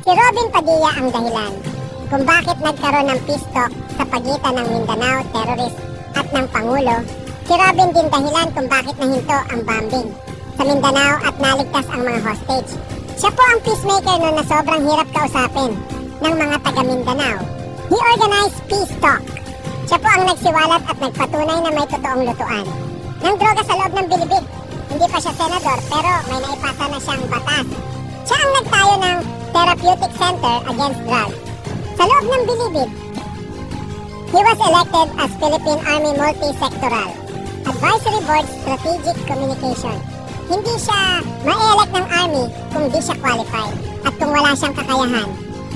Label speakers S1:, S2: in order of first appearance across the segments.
S1: Si Robin Padilla ang dahilan kung bakit nagkaroon ng peace talk sa pagitan ng Mindanao terrorist at ng Pangulo. Si Robin din dahilan kung bakit nahinto ang bombing sa Mindanao at naligtas ang mga hostage. Siya po ang peacemaker noon na sobrang hirap kausapin ng mga taga Mindanao. He organized peace talk. Siya po ang nagsiwalat at nagpatunay na may totoong lutuan ng droga sa loob ng Bilibid. Hindi pa siya senador pero may naipasa na siyang batas. Siya ang nagtayo ng Therapeutic Center Against Drugs sa loob ng Bilibid. He was elected as Philippine Army Multi-Sectoral Advisory Board Strategic Communication. Hindi siya ma-elect ng Army kung di siya qualified at kung wala siyang kakayahan.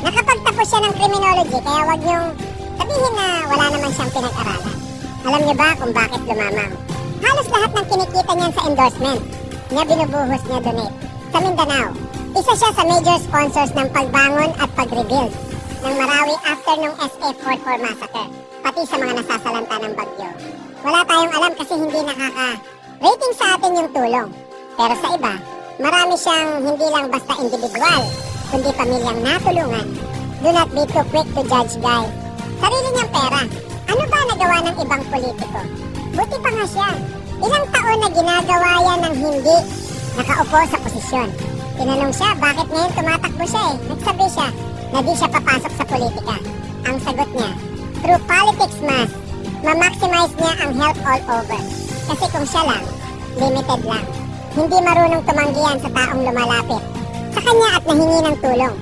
S1: Nakapagtapos siya ng criminology kaya wag niyong sabihin na wala naman siyang pinag-aralan. Alam niyo ba kung bakit lumamang? Halos lahat ng kinikita niyan sa endorsement niya binubuhos niya donate sa Mindanao. Isa siya sa major sponsors ng pagbangon at pag-rebuild ng Marawi after nung SA-44 massacre, pati sa mga nasasalanta ng bagyo. Wala tayong alam kasi hindi nakaka-rating sa atin yung tulong. Pero sa iba, marami siyang hindi lang basta individual, kundi pamilyang natulungan. Do not be too quick to judge, guys. Sarili niyang pera. Ano ba nagawa ng ibang politiko? Buti pa nga siya. Ilang taon na ginagawa yan ng hindi nakaupo sa posisyon. Tinanong siya bakit ngayon tumatakbo siya eh. Nagsabi siya na di siya papasok sa politika. Ang sagot niya, through politics ma-maximize niya ang help all over. Kasi kung siya lang, limited lang. Hindi marunong tumanggi yan sa taong lumalapit sa kanya at nahingi ng tulong.